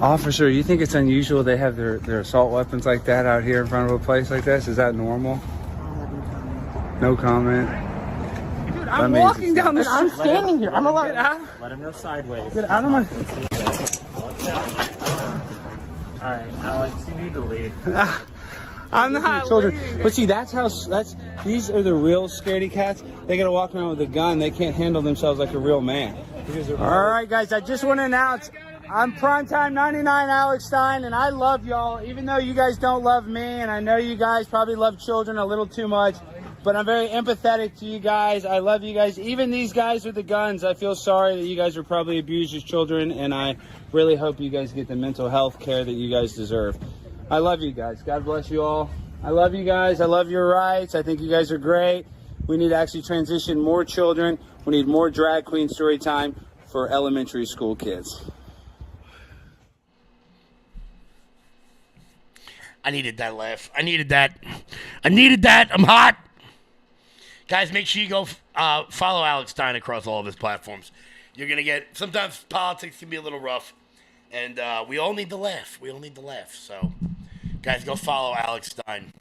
S14: Officer, you think it's unusual they have their assault weapons like that out here in front of a place like this? Is that normal? No comment. Dude, I'm walking down the street.
S15: I'm standing here. I'm allowed.
S14: Get out.
S15: Let him go sideways.
S14: Get out of my...
S15: Alright, Alex, you need to leave.
S14: I'm not children. But see, these are the real scaredy cats. They gotta walk around with a gun. They can't handle themselves like a real man. All right, guys, I just want to announce I'm Primetime 99 Alex Stein, and I love y'all, even though you guys don't love me, and I know you guys probably love children a little too much, but I'm very empathetic to you guys. I love you guys. Even these guys with the guns, I feel sorry that you guys were probably abused as children, and I really hope you guys get the mental health care that you guys deserve. I love you guys. God bless you all. I love you guys. I love your rights. I think you guys are great. We need to actually transition more children. We need more drag queen story time for elementary school kids.
S1: I needed that laugh. I needed that. I'm hot. Guys, make sure you go follow Alex Stein across all of his platforms. You're going to get, sometimes politics can be a little rough. And we all need to laugh. So, guys, go follow Alex Stein.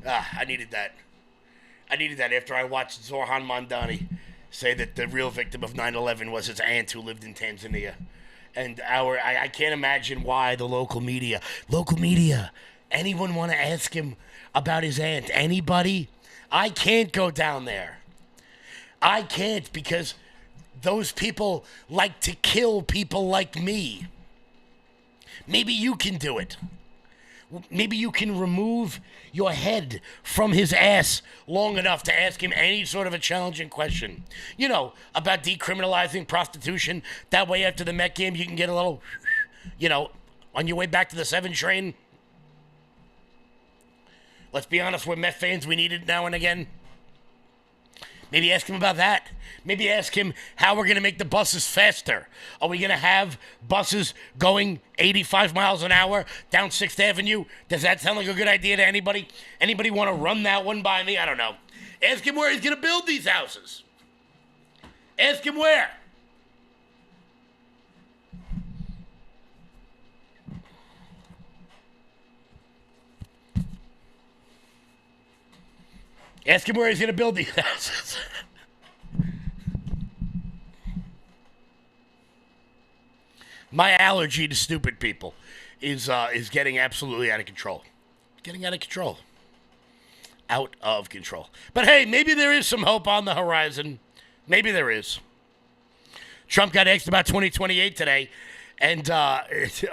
S1: I needed that. After I watched Zorhan Mandani say that the real victim of 9/11 was his aunt who lived in Tanzania. And I can't imagine why the local media, anyone want to ask him about his aunt? Anybody? I can't go down there. I can't because those people like to kill people like me. Maybe you can do it. Maybe you can remove your head from his ass long enough to ask him any sort of a challenging question. You know, about decriminalizing prostitution. That way after the Met game, you can get a little, on your way back to the 7 train. Let's be honest, we're Met fans. We need it now and again. Maybe ask him about that. Maybe ask him how we're going to make the buses faster. Are we going to have buses going 85 miles an hour down 6th Avenue? Does that sound like a good idea to anybody? Anybody want to run that one by me? I don't know. Ask him where he's going to build these houses. Ask him where. Ask him where he's going to build these houses. My allergy to stupid people is getting absolutely out of control. Getting out of control. Out of control. But hey, maybe there is some hope on the horizon. Maybe there is. Trump got asked about 2028 today, and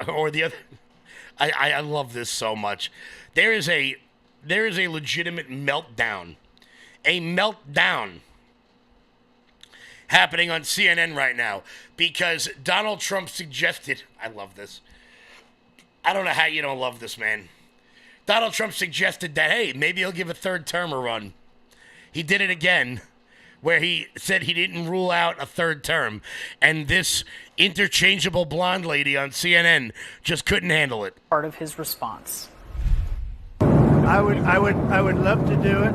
S1: or the other. I love this so much. There is a legitimate meltdown. A meltdown happening on CNN right now because Donald Trump suggested, I love this. I don't know how you don't love this, man. Donald Trump suggested that, hey, maybe he'll give a third term a run. He did it again, where he said he didn't rule out a third term. And this interchangeable blonde lady on CNN just couldn't handle it.
S16: Part of his response.
S17: I would love to do it.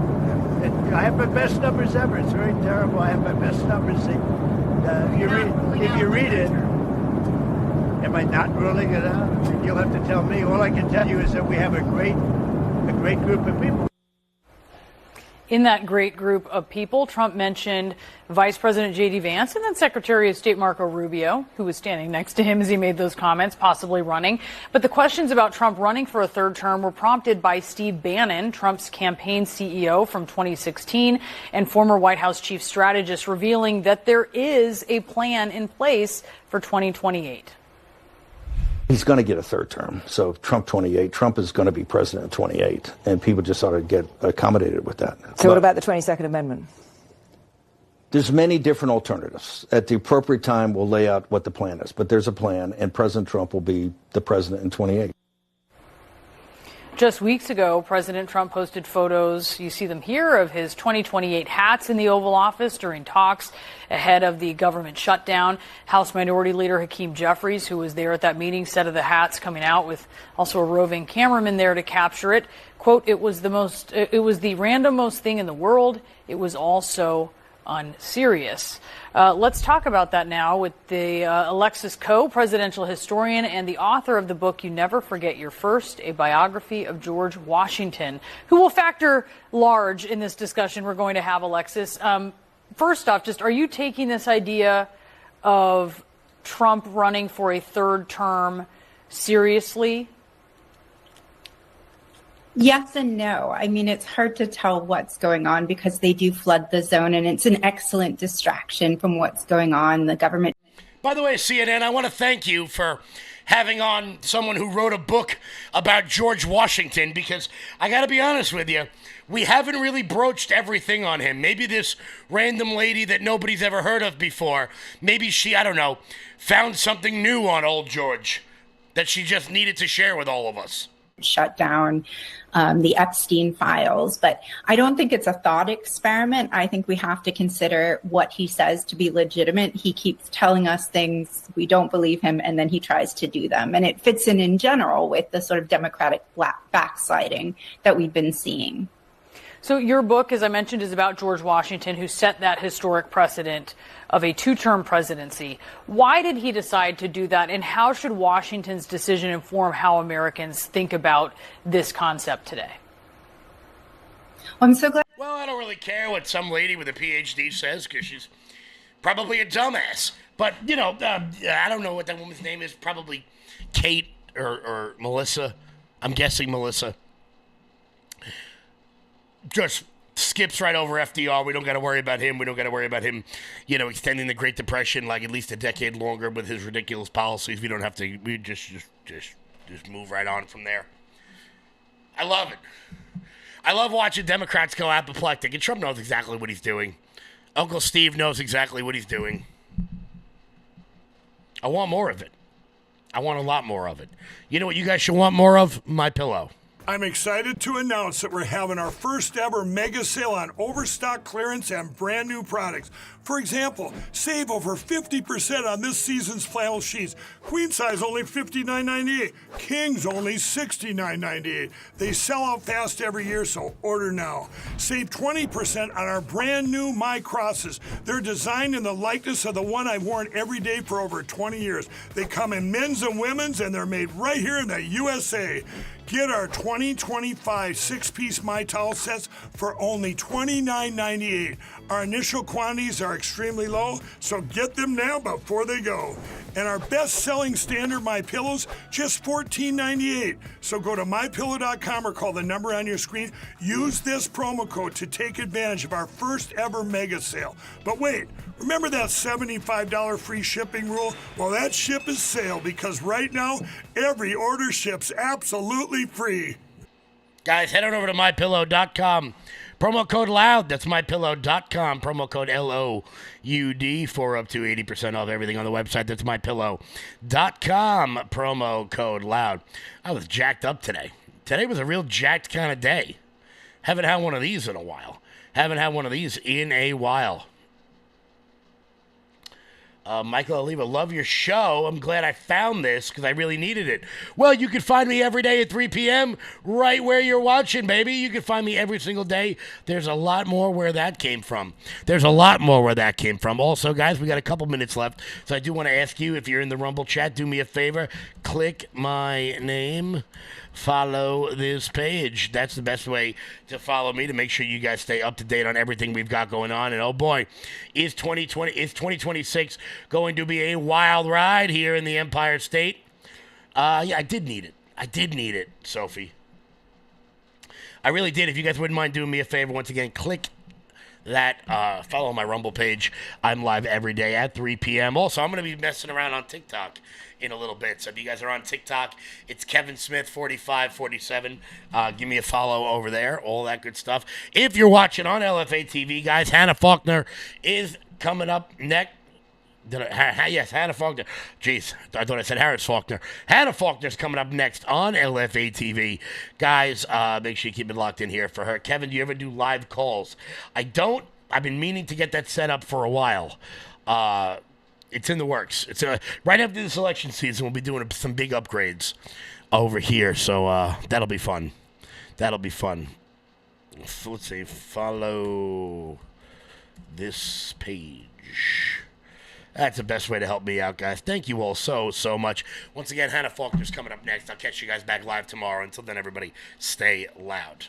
S17: I have my best numbers ever. It's very terrible. I have my best numbers. If you read it, am I not ruling it out? You'll have to tell me. All I can tell you is that we have a great group of people.
S16: In that great group of people, Trump mentioned Vice President J.D. Vance and then Secretary of State Marco Rubio, who was standing next to him as he made those comments, possibly running. But the questions about Trump running for a third term were prompted by Steve Bannon, Trump's campaign CEO from 2016 and former White House chief strategist, revealing that there is a plan in place for 2028.
S18: He's going to get a third term. So Trump 28, Trump is going to be president in 28, and people just ought to get accommodated with that.
S11: So what about the 22nd Amendment?
S18: There's many different alternatives. At the appropriate time, we'll lay out what the plan is. But there's a plan, and President Trump will be the president in 28.
S16: Just weeks ago, President Trump posted photos, you see them here, of his 2028 hats in the Oval Office during talks ahead of the government shutdown. House Minority Leader Hakeem Jeffries, who was there at that meeting, said of the hats coming out with also a roving cameraman there to capture it. Quote, it was the randommost thing in the world. It was also unserious. Let's talk about that now with the Alexis Coe, presidential historian and the author of the book You Never Forget Your First, a biography of George Washington, who will factor large in this discussion we're going to have, Alexis. First off, just are you taking this idea of Trump running for a third term seriously?
S19: Yes and no. I mean, it's hard to tell what's going on because they do flood the zone, and it's an excellent distraction from what's going on. The government.
S1: By the way, CNN, I want to thank you for having on someone who wrote a book about George Washington, because I got to be honest with you, we haven't really broached everything on him. Maybe this random lady that nobody's ever heard of before, maybe she, I don't know, found something new on old George that she just needed to share with all of us.
S19: Shut down the Epstein files. But I don't think it's a thought experiment. I think we have to consider what he says to be legitimate. He keeps telling us things, we don't believe him, and then he tries to do them. And it fits in general with the sort of Democratic backsliding that we've been seeing.
S16: So your book, as I mentioned, is about George Washington, who set that historic precedent of a two-term presidency. Why did he decide to do that, and how should Washington's decision inform how Americans think about this concept today?
S19: I'm so glad.
S1: Well, I don't really care what some lady with a PhD says, because she's probably a dumbass. But, you know, I don't know what that woman's name is. Probably Kate or Melissa. I'm guessing Melissa. Just skips right over FDR. We don't got to worry about him. We don't got to worry about him, you know, extending the Great Depression like at least a decade longer with his ridiculous policies. We don't have to. We just move right on from there. I love it. I love watching Democrats go apoplectic, and Trump knows exactly what he's doing. Uncle Steve knows exactly what he's doing. I want more of it. I want a lot more of it. You know what you guys should want more of? My Pillow.
S20: I'm excited to announce that we're having our first ever mega sale on overstock clearance and brand new products. For example, save over 50% on this season's flannel sheets. Queen size only $59.98. Kings only $69.98. They sell out fast every year, so order now. Save 20% on our brand new My Crosses. They're designed in the likeness of the one I've worn every day for over 20 years. They come in men's and women's, and they're made right here in the USA. Get our 2025 six-piece My Towel sets for only $29.98. Our initial quantities are extremely low, so get them now before they go. And our best-selling standard My Pillows, just $14.98. So go to mypillow.com or call the number on your screen. Use this promo code to take advantage of our first ever mega sale. But wait, remember that $75 free shipping rule? Well, that ship is sailed because right now, every order ships absolutely free.
S1: Guys, head on over to mypillow.com. Promo code LOUD. That's mypillow.com. Promo code LOUD for up to 80% off everything on the website. That's mypillow.com. Promo code LOUD. I was jacked up today. Today was a real jacked kind of day. Haven't had one of these in a while. Michael Oliva, love your show. I'm glad I found this because I really needed it. Well, you can find me every day at 3 p.m. right where you're watching, baby. You can find me every single day. There's a lot more where that came from. Also, guys, we got a couple minutes left, so I do want to ask you, if you're in the Rumble chat, do me a favor. Click my name. Follow this page. That's the best way to follow me, to make sure you guys stay up to date on everything we've got going on. And oh boy, is 2026 going to be a wild ride here in the Empire State? Yeah, I did need it, Sophie. I really did. If you guys wouldn't mind doing me a favor, once again, click that, follow my Rumble page. I'm live every day at 3 p.m. Also, I'm going to be messing around on TikTok in a little bit. So if you guys are on TikTok, it's Kevin Smith 4547. Give me a follow over there. All that good stuff. If you're watching on LFA TV, guys, Hannah Faulkner is coming up next. Yes, Hannah Faulkner. Jeez, I thought I said Harris Faulkner. Hannah Faulkner's coming up next on LFA TV. Guys, make sure you keep it locked in here for her. Kevin, do you ever do live calls? I don't. I've been meaning to get that set up for a while. It's in the works. It's right after the selection season, we'll be doing some big upgrades over here. So that'll be fun. So let's see. Follow this page. That's the best way to help me out, guys. Thank you all so much. Once again, Hannah Faulkner's coming up next. I'll catch you guys back live tomorrow. Until then, everybody, stay loud.